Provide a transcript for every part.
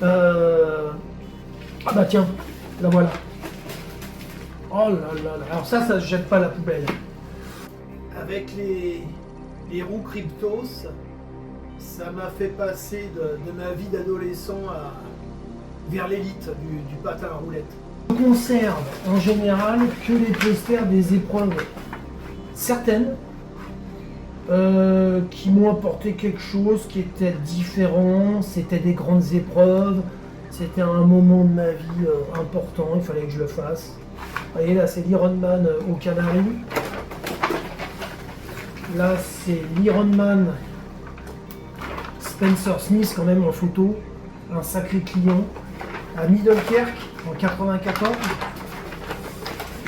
Ah bah tiens, la voilà. Oh là là là. Alors ça se jette pas à la poubelle. Avec les roues Cryptos, ça m'a fait passer de ma vie d'adolescent vers l'élite du patin à roulettes. Je conserve en général que les posters des épreuves certaines qui m'ont apporté quelque chose qui était différent, c'était des grandes épreuves, c'était un moment de ma vie important, il fallait que je le fasse. Vous voyez là c'est l'Ironman aux Canaries. Là c'est l'Ironman Spencer Smith quand même en photo, un sacré client, à Middelkerk en 94.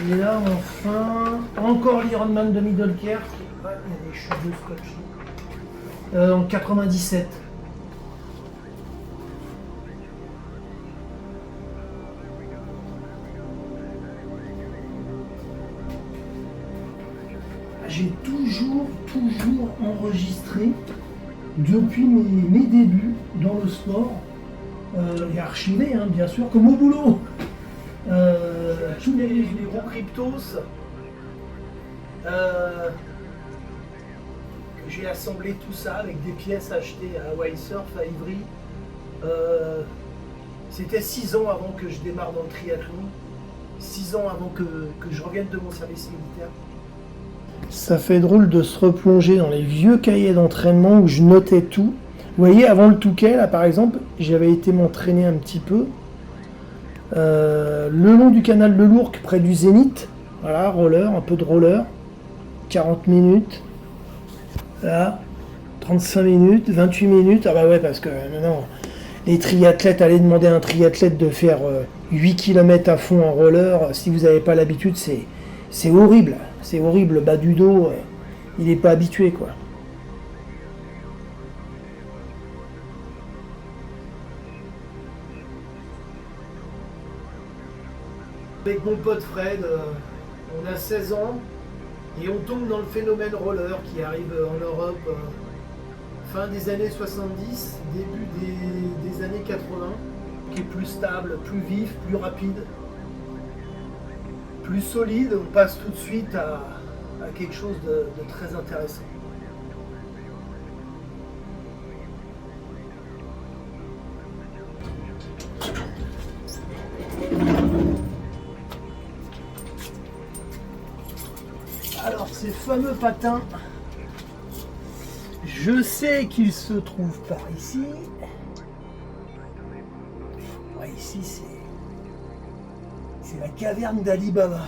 Et là enfin, encore l'Ironman de Middelkerk, il y a des chutes de scotch, en 97. J'ai toujours enregistré depuis mes débuts dans le sport, et archivé hein, bien sûr, comme au boulot. Tous les roues Cryptos j'ai assemblé tout ça avec des pièces achetées à Windsurf à Ivry. C'était 6 ans avant que je démarre dans le triathlon, 6 ans avant que je revienne de mon service militaire. Ça fait drôle de se replonger dans les vieux cahiers d'entraînement où je notais tout. Vous voyez, avant le Touquet, là par exemple, j'avais été m'entraîner un petit peu. Le long du canal de l'Ourcq, près du Zénith. Voilà, roller, un peu de roller. 40 minutes. Là, 35 minutes, 28 minutes. Ah bah ouais, parce que non, les triathlètes, allez demander à un triathlète de faire 8 km à fond en roller. Si vous n'avez pas l'habitude, c'est horrible. C'est horrible, le bas du dos, il n'est pas habitué quoi. Avec mon pote Fred, on a 16 ans et on tombe dans le phénomène roller qui arrive en Europe fin des années 70, début des années 80, qui est plus stable, plus vif, plus rapide, plus solide. On passe tout de suite à quelque chose de très intéressant. Alors ces fameux patins, je sais qu'ils se trouvent par ici. Ouais, ici c'est la caverne d'Ali Baba.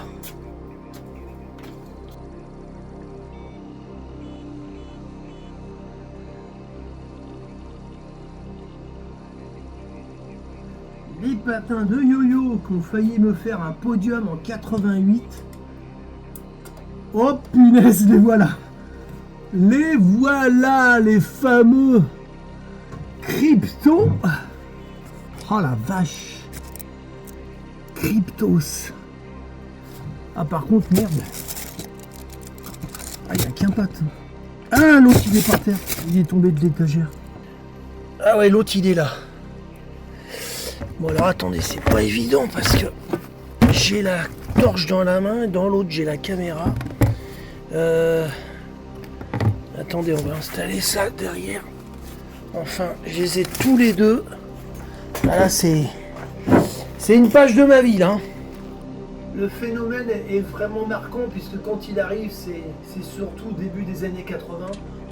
Les patins de yo-yo qui ont failli me faire un podium en 88. Oh punaise, les voilà. Les voilà, les fameux Cryptos. Oh la vache. Cryptos. Ah par contre, merde. Ah, il n'y a qu'un patin. Ah, l'autre il est par terre. Il est tombé de l'étagère. Ah ouais, l'autre il est là. Bon alors attendez, c'est pas évident parce que j'ai la torche dans la main et dans l'autre j'ai la caméra. Attendez, on va installer ça derrière. Enfin, je les ai tous les deux. Là, c'est une page de ma vie, là. Le phénomène est vraiment marquant puisque quand il arrive, c'est surtout début des années 80.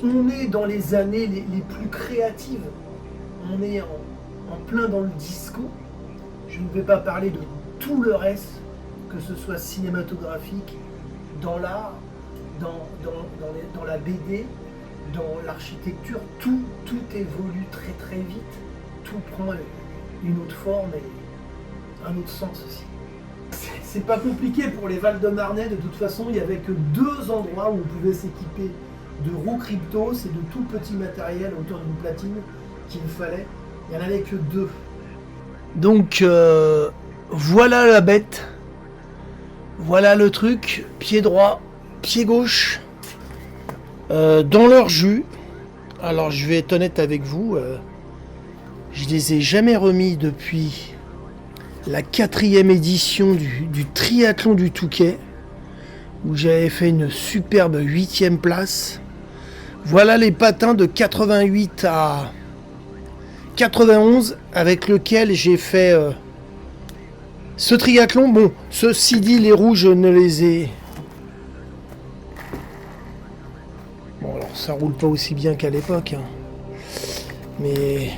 On est dans les années les plus créatives. On est en plein dans le disco. Je ne vais pas parler de tout le reste, que ce soit cinématographique, dans l'art, dans la BD, dans l'architecture, tout évolue très très vite, tout prend une autre forme et un autre sens aussi. C'est pas compliqué pour les Val-de-Marnais, de toute façon il n'y avait que 2 endroits où on pouvait s'équiper de roues Cryptos et de tout petit matériel autour d'une platine qu'il fallait, il n'y en avait que 2. Donc voilà la bête, voilà le truc, pied droit, pied gauche, dans leur jus. Alors je vais être honnête avec vous, Je les ai jamais remis depuis la 4e édition du triathlon du Touquet, où j'avais fait une superbe 8e place. Voilà les patins de 88 à 91 avec lequel j'ai fait ce triathlon. Bon, ceci dit, les roues, je ne les ai... Bon, alors ça roule pas aussi bien qu'à l'époque, hein. Mais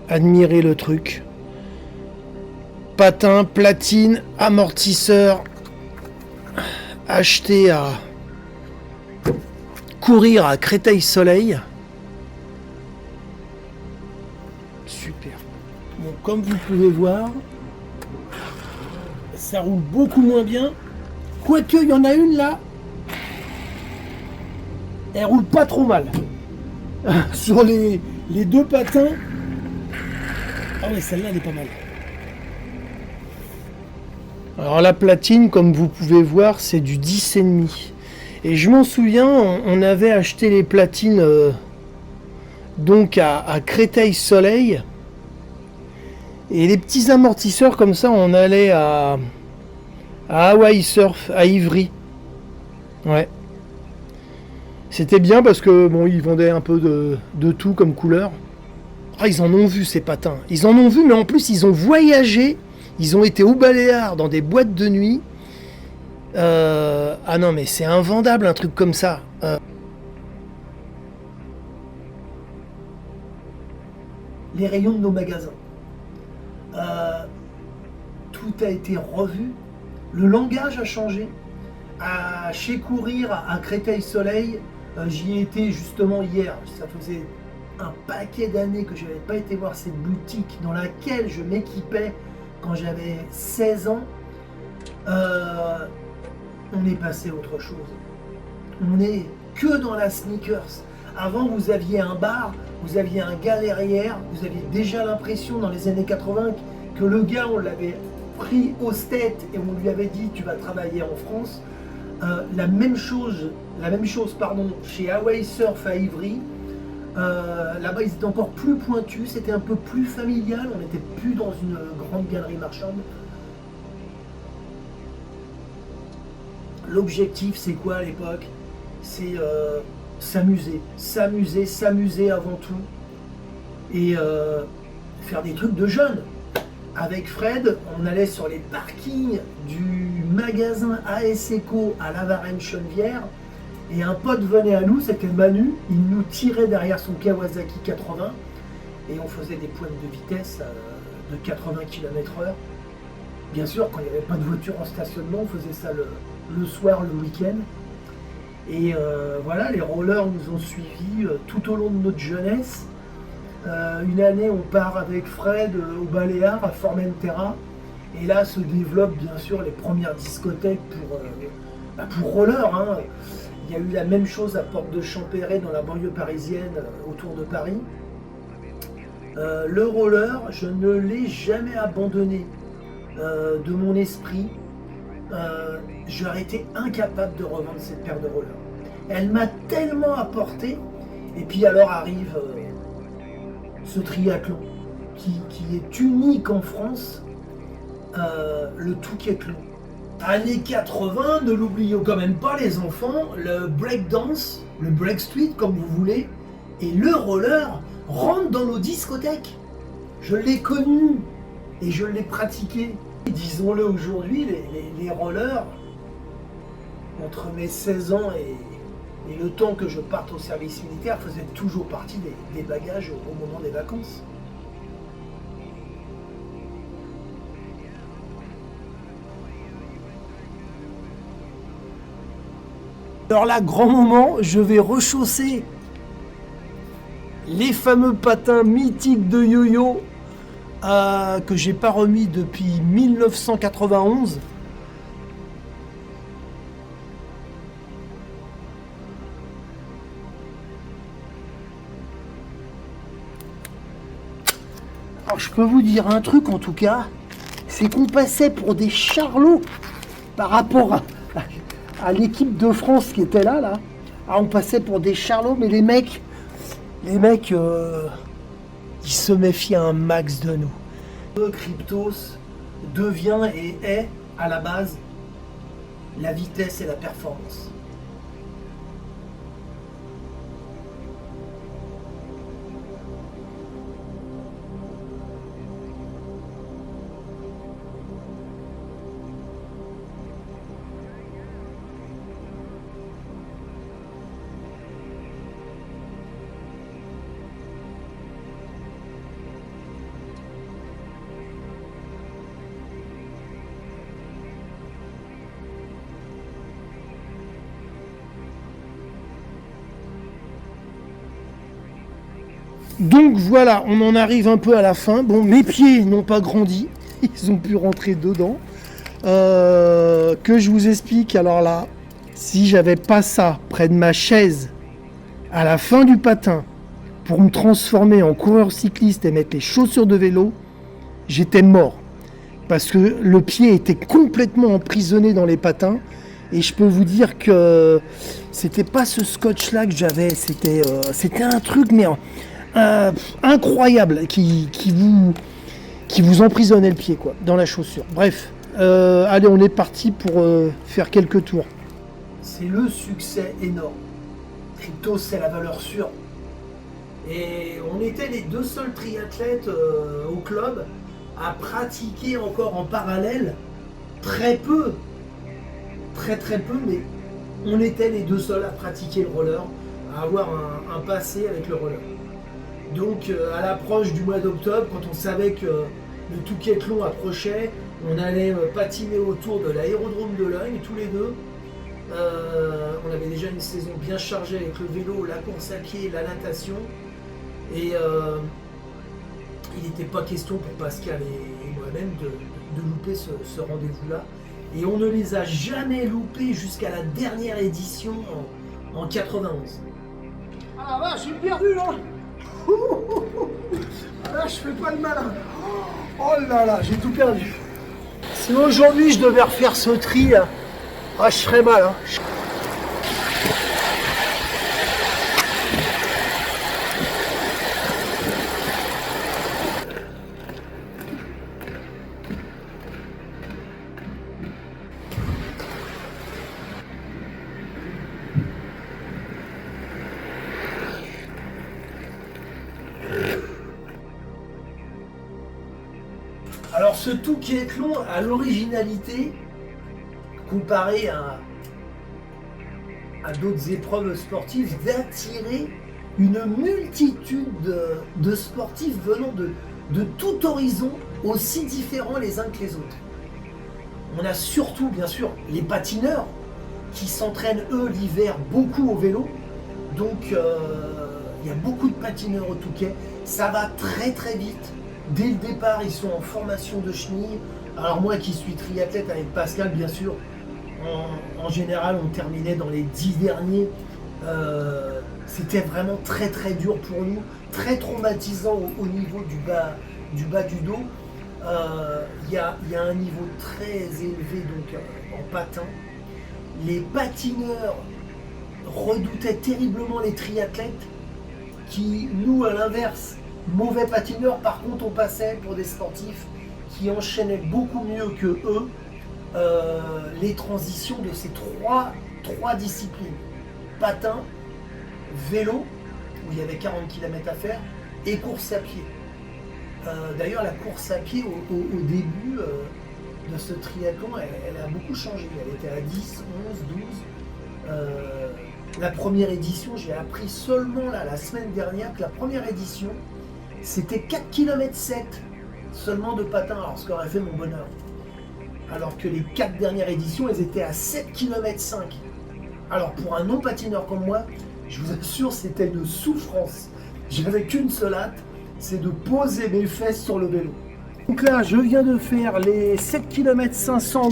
admirez le truc. Patin, platine, amortisseur, acheté à courir à Créteil-Soleil. Super. Bon, comme vous pouvez voir, ça roule beaucoup moins bien. Quoique, il y en a une là. Elle roule pas trop mal. Sur les deux patins. Ah ouais, celle-là, elle est pas mal. Alors la platine, comme vous pouvez voir, c'est du 10,5. Et je m'en souviens, on avait acheté les platines donc à Créteil-Soleil. Et les petits amortisseurs comme ça, on allait à Hawaii Surf, à Ivry. Ouais. C'était bien parce que bon, ils vendaient un peu de tout comme couleur. Ah, ils en ont vu ces patins. Ils en ont vu, mais en plus ils ont voyagé. Ils ont été au Baléares dans des boîtes de nuit. Ah non, mais c'est invendable un truc comme ça. Les rayons de nos magasins. Tout a été revu. Le langage a changé. Chez Courir à Créteil-Soleil, j'y ai été justement hier. Ça faisait un paquet d'années que je n'avais pas été voir cette boutique dans laquelle je m'équipais quand j'avais 16 ans. On est passé à autre chose. On n'est que dans la sneakers. Avant, vous aviez un bar, vous aviez un gars derrière, vous aviez déjà l'impression dans les années 80 que le gars, on l'avait pris aux têtes et on lui avait dit tu vas travailler en France. La même chose chez Hawaii Surf à Ivry. Là-bas, ils étaient encore plus pointus, c'était un peu plus familial, on n'était plus dans une grande galerie marchande. L'objectif, c'est quoi à l'époque? C'est s'amuser avant tout. Et faire des trucs de jeunes. Avec Fred, on allait sur les parkings du magasin AS Eco à La Varenne-Chenevière. Et un pote venait à nous, c'était Manu, il nous tirait derrière son Kawasaki 80 et on faisait des pointes de vitesse de 80 km/h. Bien sûr, quand il n'y avait pas de voiture en stationnement, on faisait ça le soir, le week-end. Et voilà, les rollers nous ont suivis tout au long de notre jeunesse. Une année, on part avec Fred au Baléares, à Formentera. Et là se développent bien sûr les premières discothèques pour rollers, hein. Il y a eu la même chose à Porte de Champéret dans la banlieue parisienne autour de Paris. Le roller, je ne l'ai jamais abandonné de mon esprit. J'aurais été incapable de revendre cette paire de rollers. Elle m'a tellement apporté. Et puis alors arrive ce triathlon qui est unique en France, le Touquethlon. Années 80, ne l'oublions quand même pas les enfants, le breakdance, le break street comme vous voulez, et le roller rentrent dans nos discothèques. Je l'ai connu et je l'ai pratiqué. Disons-le aujourd'hui, les rollers, entre mes 16 ans et le temps que je parte au service militaire, faisaient toujours partie des bagages au moment des vacances. Alors là, grand moment, je vais rechausser les fameux patins mythiques de yo-yo que j'ai pas remis depuis 1991. Alors je peux vous dire un truc en tout cas, c'est qu'on passait pour des charlots par rapport à l'équipe de France qui était là. Ah, on passait pour des charlots, mais les mecs, il se méfie un max de nous. Cryptos devient et est à la base la vitesse et la performance. Donc voilà, on en arrive un peu à la fin. Bon, mes pieds n'ont pas grandi, ils ont pu rentrer dedans. Que je vous explique, alors là, si j'avais pas ça près de ma chaise à la fin du patin pour me transformer en coureur cycliste et mettre les chaussures de vélo, j'étais mort. Parce que le pied était complètement emprisonné dans les patins. Et je peux vous dire que c'était pas ce scotch-là que j'avais, c'était un truc mais incroyable qui vous emprisonnait le pied quoi, dans la chaussure. Bref, allez, on est parti pour faire quelques tours. C'est le succès énorme. Cryptos, c'est la valeur sûre. Et on était les deux seuls triathlètes au club à pratiquer encore en parallèle très peu, très peu, mais on était les deux seuls à pratiquer le roller, à avoir un passé avec le roller. Donc à l'approche du mois d'octobre, quand on savait que le Touquet-Long approchait, on allait patiner autour de l'aérodrome de Logne tous les deux. On avait déjà une saison bien chargée avec le vélo, la course à pied, la natation. Et il n'était pas question pour Pascal et moi-même de louper ce rendez-vous-là. Et on ne les a jamais loupés jusqu'à la dernière édition en 91. Ah là, j'ai perdu là. Ah là, je fais pas le malin. Oh là là, j'ai tout perdu. Si aujourd'hui je devais refaire ce tri, là, ah, je ferais mal. Hein. Alors ce Touquet-Long a l'originalité, comparé à d'autres épreuves sportives, d'attirer une multitude de sportifs venant de tout horizon, aussi différents les uns que les autres. On a surtout, bien sûr, les patineurs qui s'entraînent, eux, l'hiver, beaucoup au vélo. Donc, il y a beaucoup de patineurs au Touquet. Ça va très vite. Dès le départ, ils sont en formation de chenille. Alors moi qui suis triathlète avec Pascal, bien sûr, en général, on terminait dans les 10 derniers. C'était vraiment très dur pour nous, très traumatisant au niveau du bas du dos. Il y a un niveau très élevé donc en patin. Les patineurs redoutaient terriblement les triathlètes qui, nous, à l'inverse, mauvais patineurs, par contre, on passait pour des sportifs qui enchaînaient beaucoup mieux que eux les transitions de ces trois disciplines. Patin, vélo, où il y avait 40 km à faire, et course à pied. D'ailleurs, la course à pied, au début de ce triathlon, elle a beaucoup changé. Elle était à 10, 11, 12. La première édition, j'ai appris seulement la semaine dernière que la première édition, c'était 4 km 7 seulement de patin, alors ce qu'aurait fait mon bonheur. Alors que les 4 dernières éditions, elles étaient à 7 km 5. Alors pour un non-patineur comme moi, je vous assure, c'était une souffrance. J'avais qu'une seule hâte, c'est de poser mes fesses sur le vélo. Donc là, je viens de faire les 7 km 500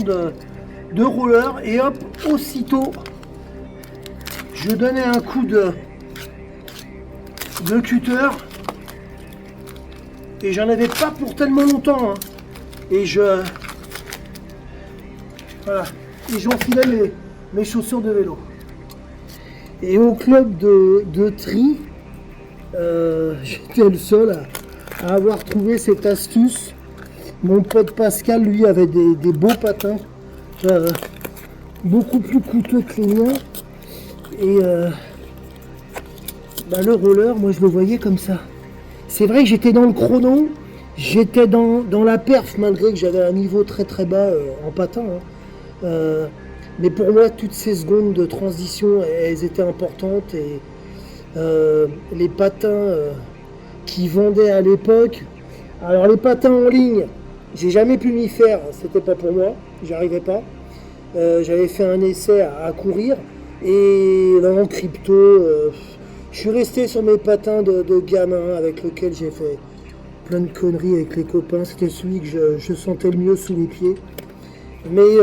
de roller et hop, aussitôt, je donnais un coup de cutter. Et j'en avais pas pour tellement longtemps. Hein. Et voilà. Et j'enfilais mes chaussures de vélo. Et au club de tri, j'étais le seul à avoir trouvé cette astuce. Mon pote Pascal, lui, avait des beaux patins, beaucoup plus coûteux que les miens. Et le roller, moi je le voyais comme ça. C'est vrai que j'étais dans le chrono, j'étais dans la perf, malgré que j'avais un niveau très très bas en patin. Mais pour moi, toutes ces secondes de transition, elles étaient importantes. Et les patins qui vendaient à l'époque, alors les patins en ligne, j'ai jamais pu m'y faire, c'était pas pour moi, j'arrivais pas. J'avais fait un essai à courir, et là en crypto, je suis resté sur mes patins de gamin avec lequel j'ai fait plein de conneries avec les copains. C'était celui que je sentais le mieux sous les pieds. Mais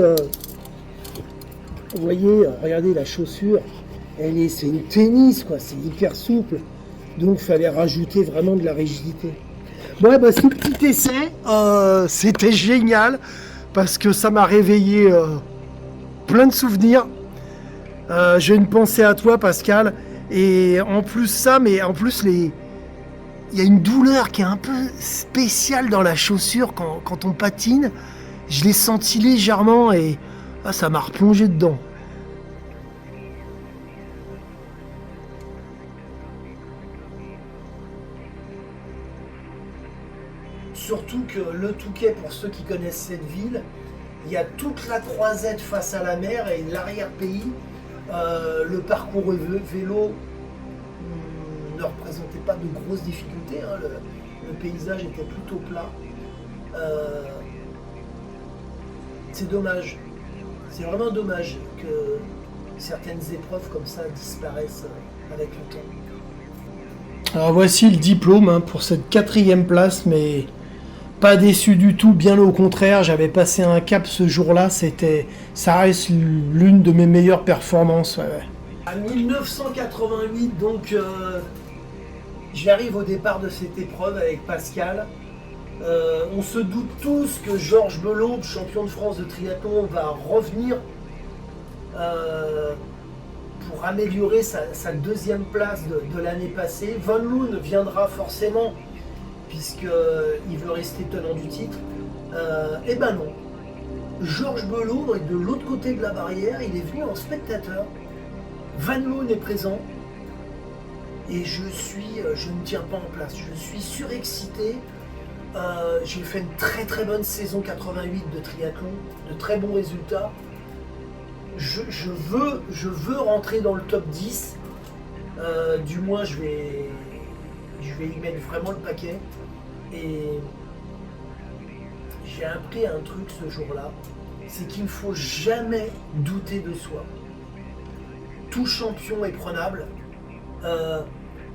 vous voyez, regardez la chaussure, c'est une tennis quoi, c'est hyper souple. Donc il fallait rajouter vraiment de la rigidité. Ouais, ce petit essai, c'était génial parce que ça m'a réveillé plein de souvenirs. J'ai une pensée à toi, Pascal. Et en plus ça, mais en plus il y a une douleur qui est un peu spéciale dans la chaussure quand on patine. Je l'ai senti légèrement et ça m'a replongé dedans. Surtout que le Touquet, pour ceux qui connaissent cette ville, il y a toute la croisette face à la mer et l'arrière-pays. Le parcours vélo ne représentait pas de grosses difficultés. Le paysage était plutôt plat. C'est dommage. C'est vraiment dommage que certaines épreuves comme ça disparaissent avec le temps. Alors voici le diplôme pour cette 4e place, mais pas déçu du tout, bien au contraire, j'avais passé un cap ce jour-là, ça reste l'une de mes meilleures performances. Ouais. À 1988, donc j'arrive au départ de cette épreuve avec Pascal. On se doute tous que Georges Belot, champion de France de triathlon, va revenir pour améliorer sa 2e place de l'année passée. Van Loon viendra forcément, puisqu'il veut rester tenant du titre. Eh ben non. Georges Belot est de l'autre côté de la barrière, il est venu en spectateur. Van Loon est présent. Et je ne tiens pas en place. Je suis surexcité. J'ai fait une très très bonne saison 88 de triathlon, de très bons résultats. Je veux rentrer dans le top 10. Du moins, je vais y mettre vraiment le paquet. Et j'ai appris un truc ce jour-là, c'est qu'il ne faut jamais douter de soi. Tout champion est prenable.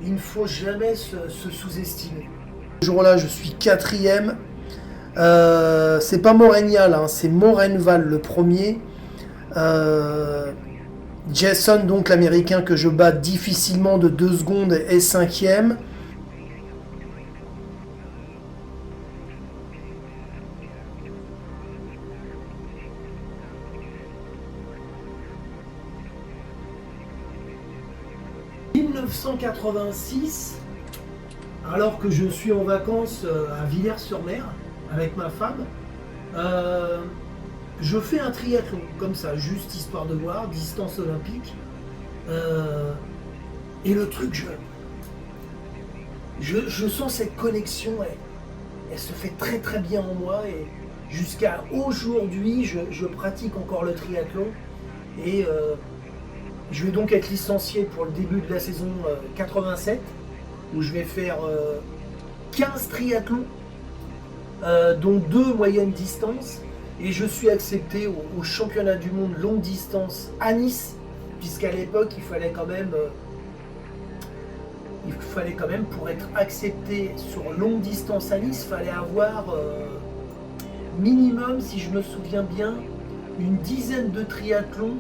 Il ne faut jamais se sous-estimer. Ce jour-là, je suis 4e. C'est pas Montréal, c'est Morenval le premier. Jason, donc l'américain que je bats difficilement de 2 secondes, est 5e. En 1986, alors que je suis en vacances à Villers-sur-Mer avec ma femme, je fais un triathlon, comme ça, juste histoire de voir, distance olympique. Et le truc, je sens cette connexion, elle se fait très très bien en moi. Et jusqu'à aujourd'hui, je pratique encore le triathlon. Et je vais donc être licencié pour le début de la saison 87, où je vais faire 15 triathlons, dont 2 moyennes distances. Et je suis accepté au championnat du monde longue distance à Nice, puisqu'à l'époque il fallait quand même pour être accepté sur longue distance à Nice, il fallait avoir minimum, si je me souviens bien, une dizaine de triathlons,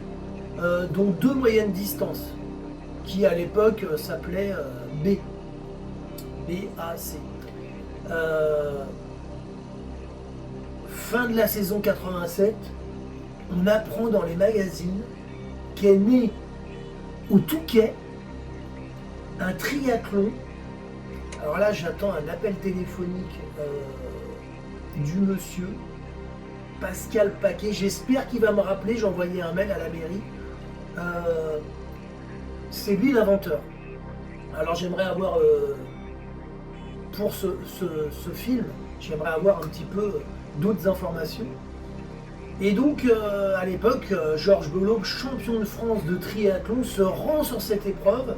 dont 2 moyennes distances, qui à l'époque s'appelait BAC. Fin de la saison 87, on apprend dans les magazines qu'est né au Touquet un triathlon Alors là, j'attends un appel téléphonique du monsieur Pascal Paquet. J'espère qu'il va me rappeler. J'ai envoyé un mail à la mairie. C'est lui l'inventeur. Alors j'aimerais avoir, pour ce film, j'aimerais avoir un petit peu d'autres informations. Et donc, à l'époque, Georges Belot, champion de France de triathlon, se rend sur cette épreuve.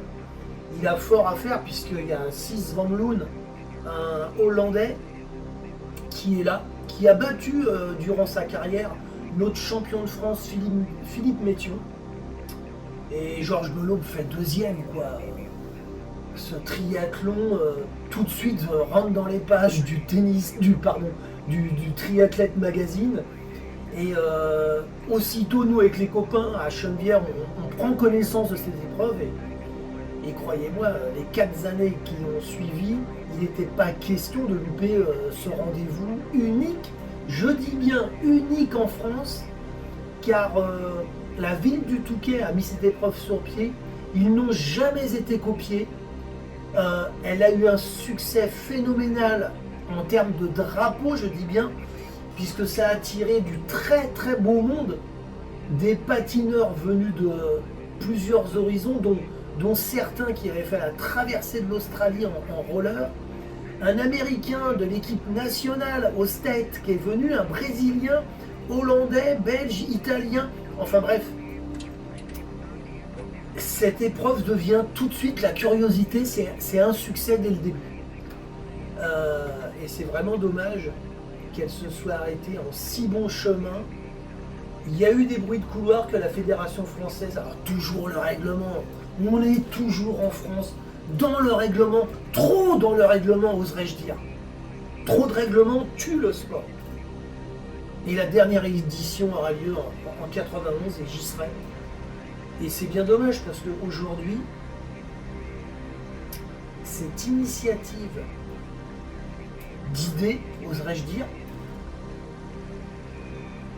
Il a fort à faire puisqu'il y a Sis Van Loon, un Hollandais, qui est là, qui a battu durant sa carrière notre champion de France, Philippe Métion. Et Georges Belot fait deuxième, quoi. Ce triathlon, tout de suite, rentre dans les pages du Triathlète Magazine. Et aussitôt, nous, avec les copains à Chenevière, on prend connaissance de cette épreuve. Et croyez-moi, les 4 années qui ont suivi, il n'était pas question de louper ce rendez-vous unique. Je dis bien unique en France, car la ville du Touquet a mis cette épreuve sur pied. Ils n'ont jamais été copiés. Elle a eu un succès phénoménal en termes de drapeau, je dis bien, puisque ça a attiré du très très beau monde, des patineurs venus de plusieurs horizons, dont certains qui avaient fait la traversée de l'Australie en roller, un Américain de l'équipe nationale au States qui est venu, un Brésilien, Hollandais, Belge, Italien, enfin bref. Cette épreuve devient tout de suite la curiosité, c'est un succès dès le début. Et c'est vraiment dommage qu'elle se soit arrêtée en si bon chemin. Il y a eu des bruits de couloir que la Fédération française, alors toujours le règlement, on est toujours en France, dans le règlement, trop dans le règlement, oserais-je dire. Trop de règlements tue le sport. Et la dernière édition aura lieu en 91 et j'y serai. Et c'est bien dommage parce qu'aujourd'hui, cette initiative d'idées, oserais-je dire,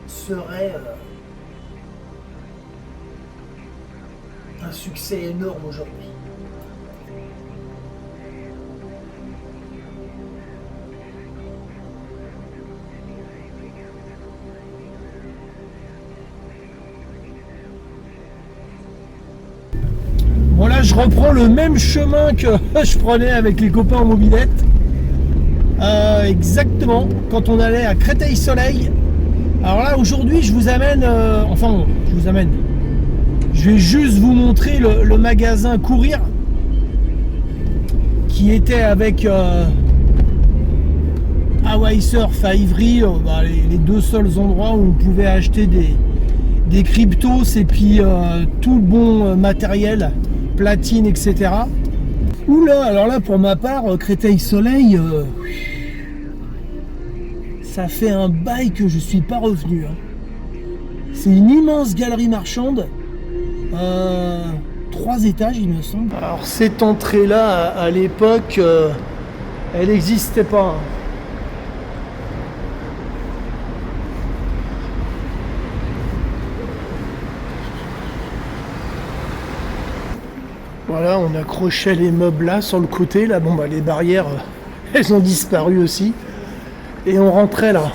serait un succès énorme aujourd'hui. Bon là je reprends le même chemin que je prenais avec les copains en mobilette. Exactement, quand on allait à Créteil-Soleil. Alors là aujourd'hui je vous amène, je vais juste vous montrer le magasin Courir qui était avec Hawaii Surf à Ivry, les deux seuls endroits où on pouvait acheter des cryptos et puis tout le bon matériel, platine, etc. Oula, alors là pour ma part, Créteil-Soleil, ça fait un bail que je suis pas revenu. C'est une immense galerie marchande, 3 étages il me semble. Alors cette entrée là à l'époque, elle n'existait pas. Voilà, on accrochait les meubles là sur le côté, là, bon les barrières, elles ont disparu aussi. Et on rentrait là.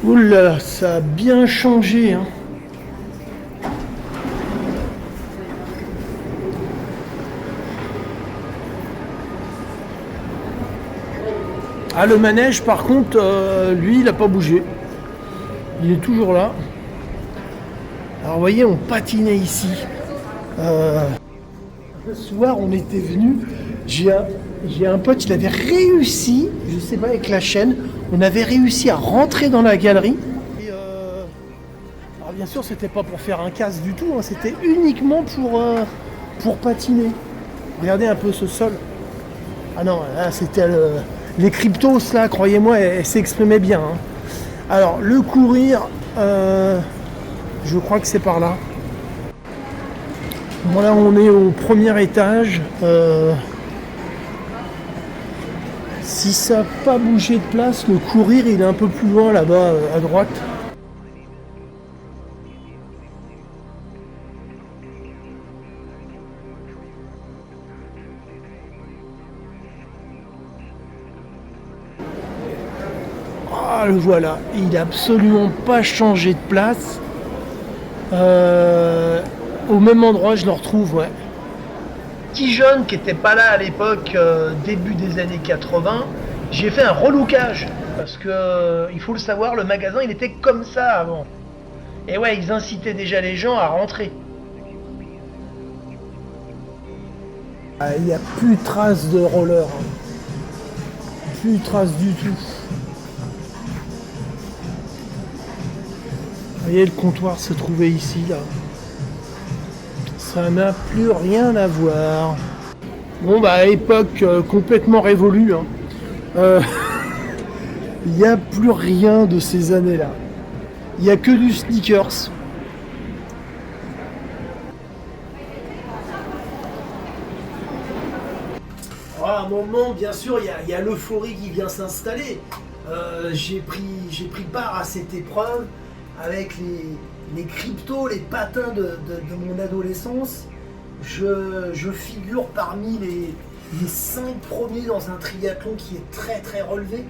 Oula, ça a bien changé. Ah, le manège, par contre, lui, il n'a pas bougé. Il est toujours là. Alors, vous voyez, on patinait ici. Le soir, on était venu. J'ai un pote, il avait réussi, je sais pas, avec la chaîne, on avait réussi à rentrer dans la galerie. Et alors bien sûr, c'était pas pour faire un casse du tout, c'était uniquement pour patiner. Regardez un peu ce sol. Ah non, là c'était les cryptos, là, croyez-moi, elles s'exprimaient bien. Alors, le Courir, je crois que c'est par là. Voilà, on est au premier étage. Si ça n'a pas bougé de place, le Courir il est un peu plus loin là-bas à droite. Ah, le voilà. Il n'a absolument pas changé de place. Au même endroit, je le retrouve, ouais. Petit jeune qui n'était pas là à l'époque, début des années 80, j'ai fait un relookage. Parce que, il faut le savoir, le magasin, il était comme ça avant. Et ouais, ils incitaient déjà les gens à rentrer. Il n'y a plus de traces de roller. Hein. Plus de traces du tout. Vous voyez, le comptoir se trouvait ici, là. Ça n'a plus rien à voir. Bon, bah, époque complètement révolue. Hein. Il n'y a plus rien de ces années-là. Il n'y a que du sneakers. À un moment, bien sûr, il y a l'euphorie qui vient s'installer. J'ai pris part à cette épreuve avec les cryptos, les patins de mon adolescence. Je figure parmi les 5 premiers dans un triathlon qui est très très relevé.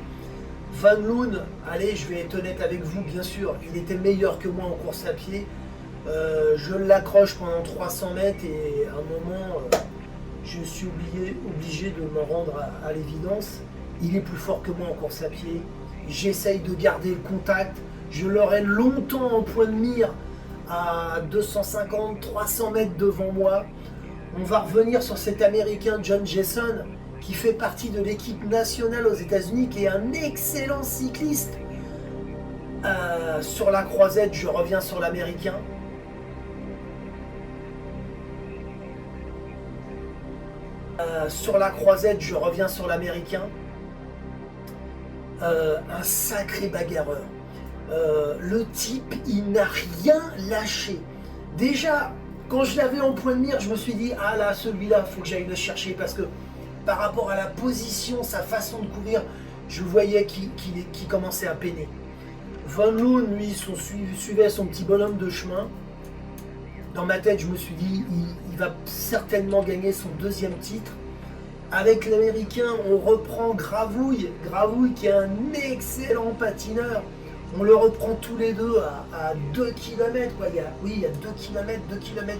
Van Loon, allez, je vais être honnête avec vous, bien sûr, il était meilleur que moi en course à pied. Je l'accroche pendant 300 mètres et à un moment, je suis obligé de me rendre à l'évidence. Il est plus fort que moi en course à pied. J'essaye de garder le contact. Je l'aurai longtemps en point de mire à 250, 300 mètres devant moi. On va revenir sur cet Américain John Jason qui fait partie de l'équipe nationale aux États-Unis, qui est un excellent cycliste. Sur la croisette, je reviens sur l'Américain. Sur la croisette, je reviens sur l'Américain. Un sacré bagarreur. Le type, il n'a rien lâché. Déjà, quand je l'avais en point de mire, je me suis dit, ah là, celui-là, il faut que j'aille le chercher, parce que par rapport à la position, sa façon de courir, je voyais qu'il commençait à peiner. Van Loon, lui, suivait son petit bonhomme de chemin. Dans ma tête, je me suis dit, il va certainement gagner son 2e titre. Avec l'Américain, on reprend Gravouille. Gravouille qui est un excellent patineur. On le reprend tous les deux à 2 km. Quoi. Il y a 2 km, 2 km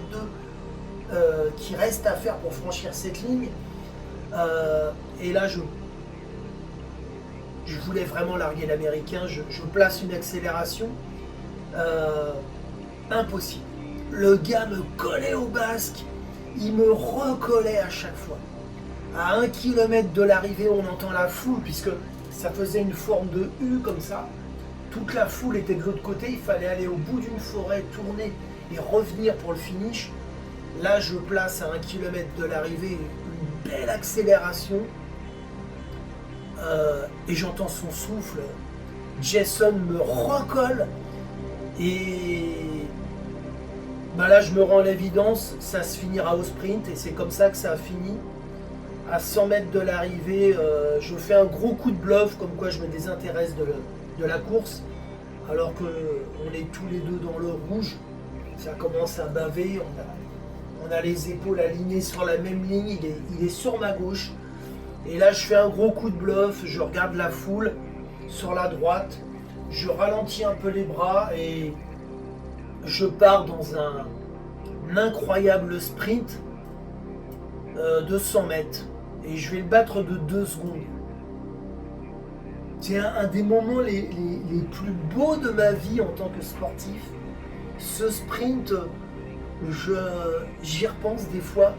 2 qui reste à faire pour franchir cette ligne. Et là, je voulais vraiment larguer l'Américain. Je place une accélération. Impossible. Le gars me collait au basque. Il me recollait à chaque fois. À 1 km de l'arrivée, on entend la foule, puisque ça faisait une forme de U comme ça. Toute la foule était de l'autre côté. Il fallait aller au bout d'une forêt, tourner et revenir pour le finish. Là, je place à 1 km de l'arrivée une belle accélération. Et j'entends son souffle. Jason me recolle. Et bah là, je me rends à l'évidence. Ça se finira au sprint. Et c'est comme ça que ça a fini. À 100 mètres de l'arrivée, je fais un gros coup de bluff. Comme quoi je me désintéresse de la course. Alors qu'on est tous les deux dans le rouge. Ça commence à baver. On a les épaules alignées sur la même ligne, il est sur ma gauche. Et là, je fais un gros coup de bluff, je regarde la foule sur la droite, je ralentis un peu les bras et je pars dans un incroyable sprint de 100 mètres. Et je vais le battre de 2 secondes. C'est un des moments les plus beaux de ma vie en tant que sportif. Ce sprint... J'y repense des fois.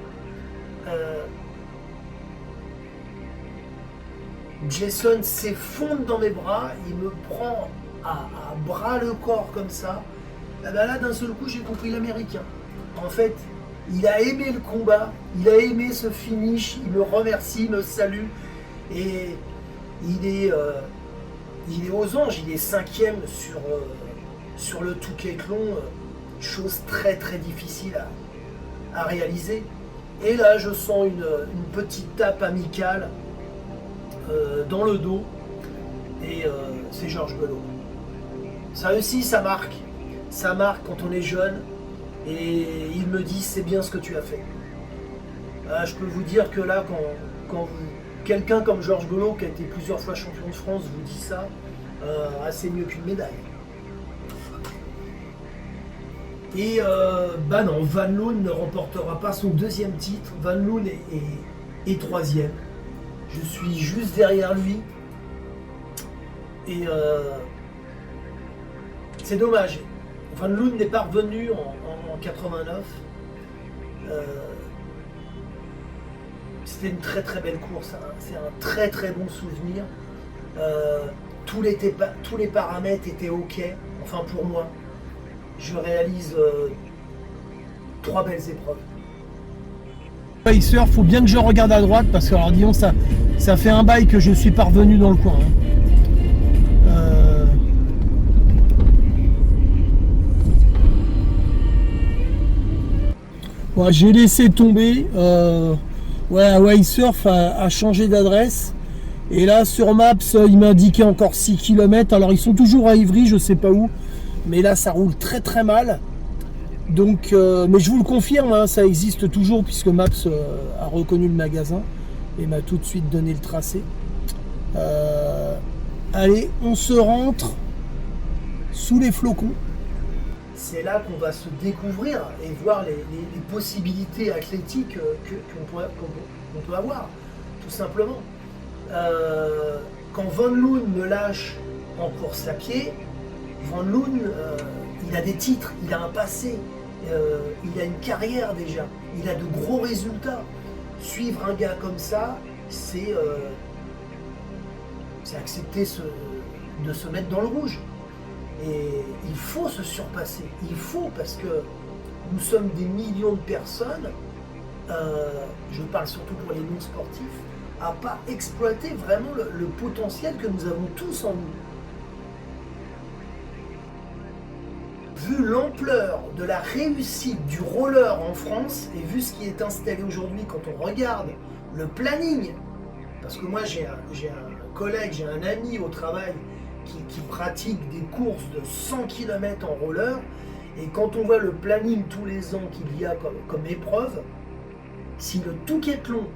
Jason s'effondre dans mes bras, il me prend à bras le corps comme ça. Et ben là, d'un seul coup, j'ai compris l'Américain. En fait, il a aimé le combat, il a aimé ce finish, il me remercie, il me salue. Et il est aux anges, il est 5e sur le Touquethlon. Chose très très difficile à réaliser. Et là, je sens une petite tape amicale dans le dos. Et c'est Georges Belot. Ça aussi, ça marque. Ça marque quand on est jeune. Et il me dit, c'est bien ce que tu as fait. Je peux vous dire que là, quand quelqu'un comme Georges Belot, qui a été plusieurs fois champion de France, vous dit ça, c'est mieux qu'une médaille. Et non, Van Loon ne remportera pas son deuxième titre. Van Loon est troisième. Je suis juste derrière lui. Et c'est dommage. Van Loon n'est pas revenu en 89. C'était une très très belle course. Hein. C'est un très très bon souvenir. Tous les paramètres étaient ok. Enfin pour moi. Je réalise 3 belles épreuves. Pacer, faut bien que je regarde à droite parce que alors disons ça fait un bail que je suis parvenu dans le coin. Hein. Ouais, j'ai laissé tomber. Hawaii Surf a changé d'adresse. Et là sur Maps, il m'a indiqué encore 6 km. Alors ils sont toujours à Ivry, je sais pas où. Mais là ça roule très très mal. Donc, mais je vous le confirme, hein, ça existe toujours puisque Maps a reconnu le magasin et m'a tout de suite donné le tracé. Allez, on se rentre sous les flocons. C'est là qu'on va se découvrir et voir les possibilités athlétiques qu'on peut avoir, tout simplement. Quand Van Loon me lâche en course à pied, Van Loon, il a des titres, il a un passé, il a une carrière déjà, il a de gros résultats. Suivre un gars comme ça, c'est accepter de se mettre dans le rouge. Et il faut se surpasser, il faut, parce que nous sommes des millions de personnes, je parle surtout pour les non-sportifs, à pas exploiter vraiment le potentiel que nous avons tous en nous. Vu l'ampleur de la réussite du roller en France et vu ce qui est installé aujourd'hui quand on regarde le planning, parce que moi j'ai un collègue, j'ai un ami au travail qui pratique des courses de 100 km en roller, et quand on voit le planning tous les ans qu'il y a comme épreuve, si le Touquethlon,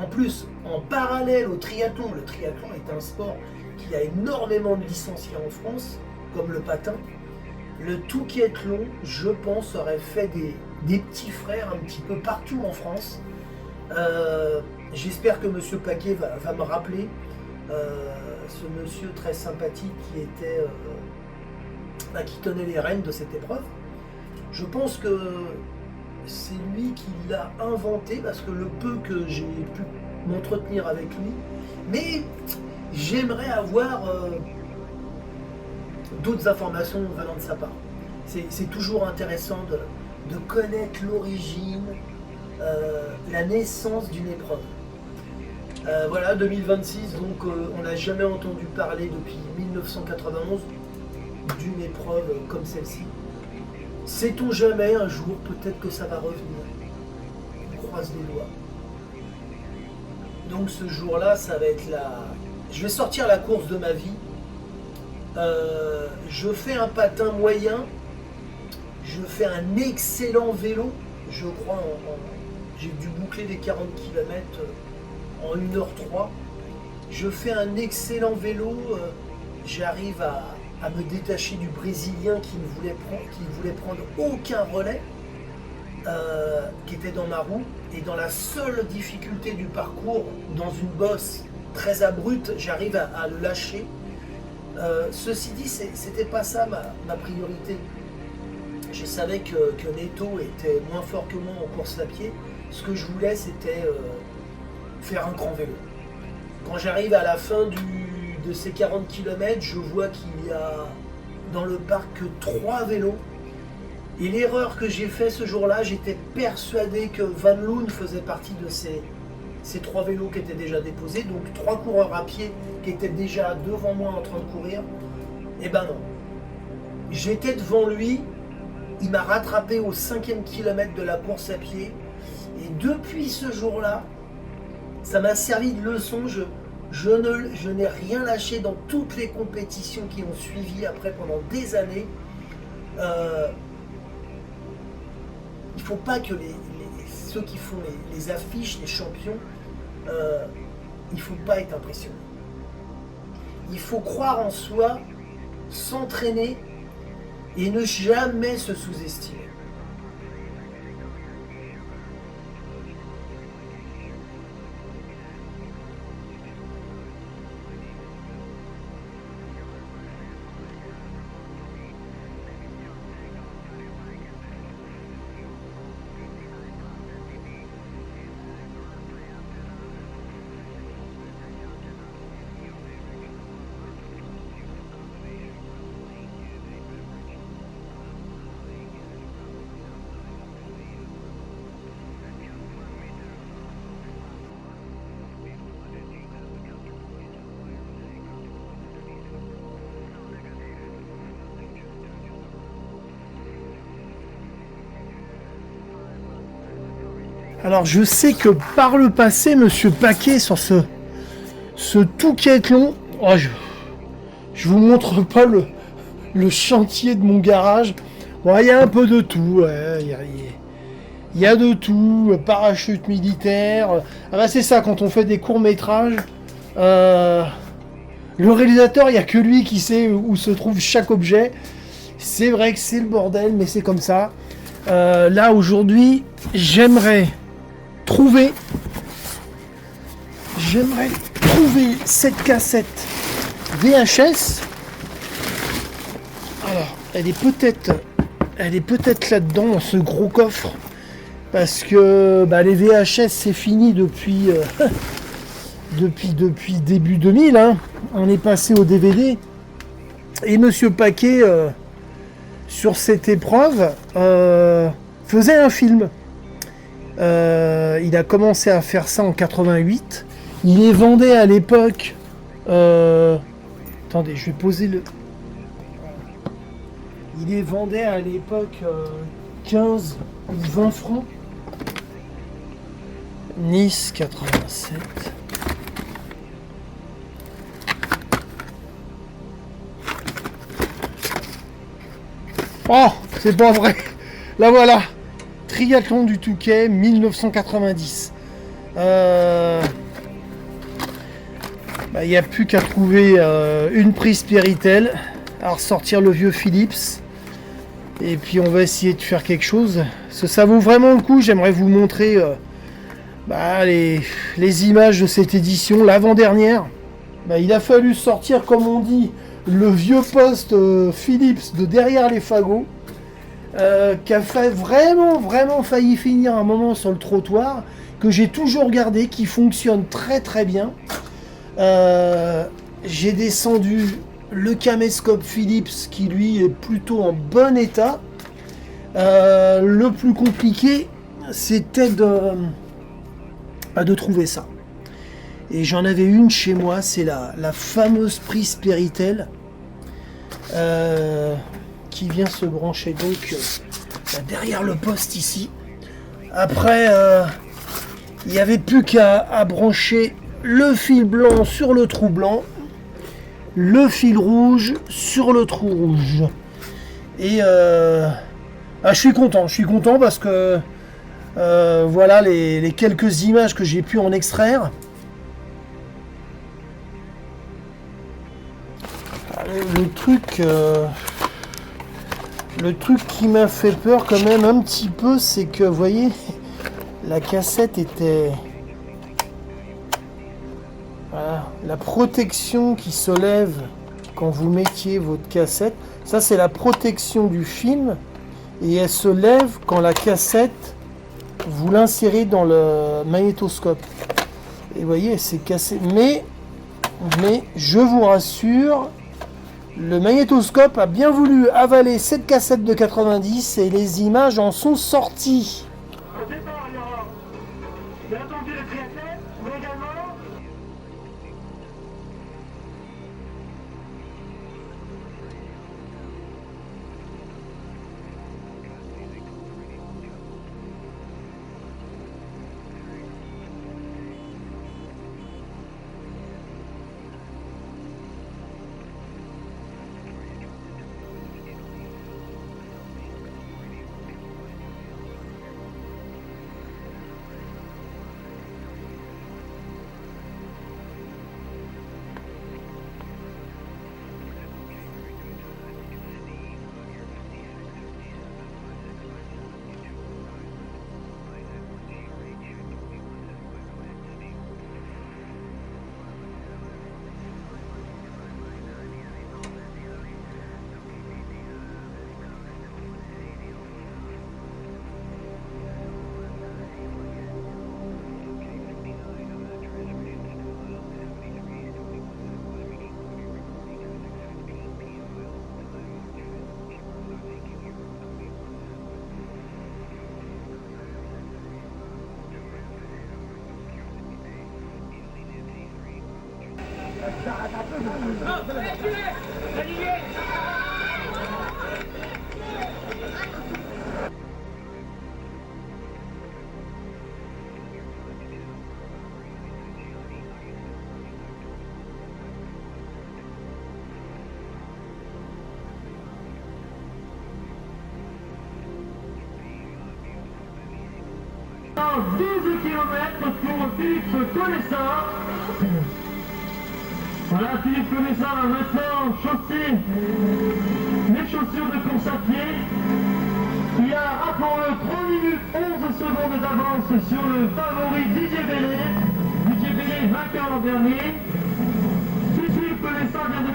en plus en parallèle au triathlon, le triathlon est un sport qui a énormément de licenciés en France, comme le patin, le Touquethlon, je pense, aurait fait des petits frères un petit peu partout en France. J'espère que Monsieur Paquet va me rappeler, ce monsieur très sympathique qui tenait les rênes de cette épreuve. Je pense que c'est lui qui l'a inventé, parce que le peu que j'ai pu m'entretenir avec lui, mais j'aimerais avoir d'autres informations venant de sa part. C'est toujours intéressant de connaître l'origine, la naissance d'une épreuve. Voilà, 2026, donc on n'a jamais entendu parler depuis 1991 d'une épreuve comme celle-ci. Sait-on jamais, un jour, peut-être que ça va revenir. On croise les doigts. Donc ce jour-là, ça va être je vais sortir la course de ma vie. Je fais un patin moyen. Je fais un excellent vélo. Je crois, j'ai dû boucler les 40 km en 1h03. Je fais un excellent vélo. J'arrive à me détacher du Brésilien qui ne voulait prendre aucun relais, qui était dans ma roue. Et dans la seule difficulté du parcours, dans une bosse très abrupte, j'arrive à le lâcher. Ceci dit, c'était pas ça ma priorité. Je savais que Neto était moins fort que moi en course à pied. Ce que je voulais, c'était faire un grand vélo. Quand j'arrive à la fin de ces 40 km, je vois qu'il y a dans le parc que 3 vélos. Et l'erreur que j'ai fait ce jour-là, j'étais persuadé que Van Loon faisait partie de ces 3 vélos qui étaient déjà déposés, donc 3 coureurs à pied qui étaient déjà devant moi en train de courir. Eh ben non. J'étais devant lui, il m'a rattrapé au 5e kilomètre de la course à pied. Et depuis ce jour-là, ça m'a servi de leçon. Je n'ai rien lâché dans toutes les compétitions qui ont suivi après pendant des années. Il ne faut pas que ceux qui font les affiches, les champions, il ne faut pas être impressionné. Il faut croire en soi, s'entraîner et ne jamais se sous-estimer. Alors je sais que par le passé, Monsieur Paquet, sur ce Touquethlon, oh, je vous montre pas le chantier de mon garage. Bon, il y a un peu de tout, ouais, il y a de tout, parachute militaire. Ah bah c'est ça, quand on fait des courts-métrages, le réalisateur, il n'y a que lui qui sait où se trouve chaque objet. C'est vrai que c'est le bordel, mais c'est comme ça. Là, aujourd'hui, j'aimerais trouver cette cassette VHS. Alors, elle est peut-être là-dedans, dans ce gros coffre, parce que les VHS c'est fini depuis début 2000. Hein. On est passé au DVD. Et Monsieur Paquet, sur cette épreuve, faisait un film. Il a commencé à faire ça en 88. Il les vendait à l'époque. Attendez, je vais poser le. Il les vendait à l'époque 15 ou 20 francs. Nice 87. Oh, c'est pas vrai. Là voilà. Triathlon du Touquet 1990. Il n'y a plus qu'à trouver une prise Péritel, à ressortir le vieux Philips, et puis on va essayer de faire quelque chose. Ça vaut vraiment le coup. J'aimerais vous montrer les images de cette édition, l'avant-dernière. Il a fallu sortir, comme on dit, le vieux poste Philips de derrière les fagots. Qui a vraiment failli finir un moment sur le trottoir, que j'ai toujours gardé, qui fonctionne très très bien. J'ai descendu le caméscope Philips qui lui est plutôt en bon état. Le plus compliqué c'était de trouver ça. Et j'en avais une chez moi, c'est la fameuse prise Péritel. Qui vient se brancher donc derrière le poste ici. Après, il n'y avait plus qu'à brancher le fil blanc sur le trou blanc, le fil rouge sur le trou rouge. Et je suis content parce que voilà les quelques images que j'ai pu en extraire. Le truc qui m'a fait peur quand même un petit peu, c'est que, vous voyez, la cassette était... Voilà, la protection qui se lève quand vous mettiez votre cassette, ça c'est la protection du film, et elle se lève quand la cassette, vous l'insérez dans le magnétoscope. Et vous voyez, c'est cassé. Mais je vous rassure, le magnétoscope a bien voulu avaler cette cassette de 90 et les images en sont sorties. Au départ, il y aura bien entendu le triathlète, mais également... 12 km pour Philippe Connaissant. Voilà, Philippe Connaissant va maintenant chausser les chaussures de course à pied. Il y a, rappelons-le, 3 minutes 11 secondes d'avance sur le favori Didier Bellé. Didier Bellé, vainqueur l'an dernier. Philippe Connaissant vient de...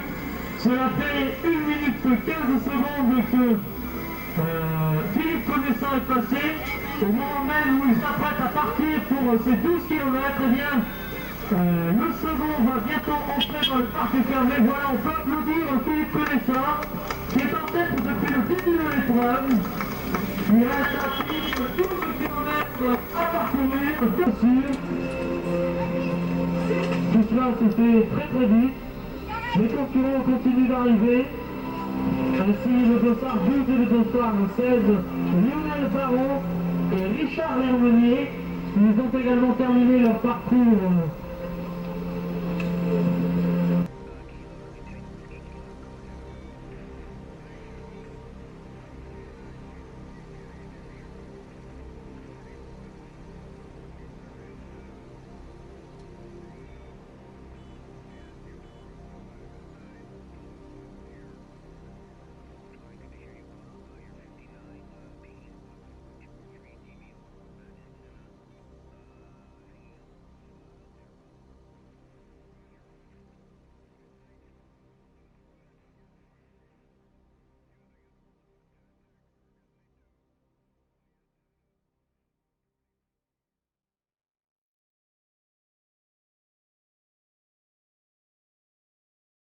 Cela fait 1 minute 15 secondes que Philippe Connaissant est passé. Au moment même où il s'apprête à partir pour ces 12 km, eh bien, le second va bientôt entrer dans le parc fermé. Voilà, on peut applaudir Philippe Connaissant, qui est en tête depuis le début de l'épreuve. Il reste à Philippe 12 km à parcourir, bien sûr. Tout cela se fait très très vite. Les concurrents continuent d'arriver. Ainsi, le dossard 12 et le dossard 16, Lionel Barraud et Richard Lhermenier, ils ont également terminé leur parcours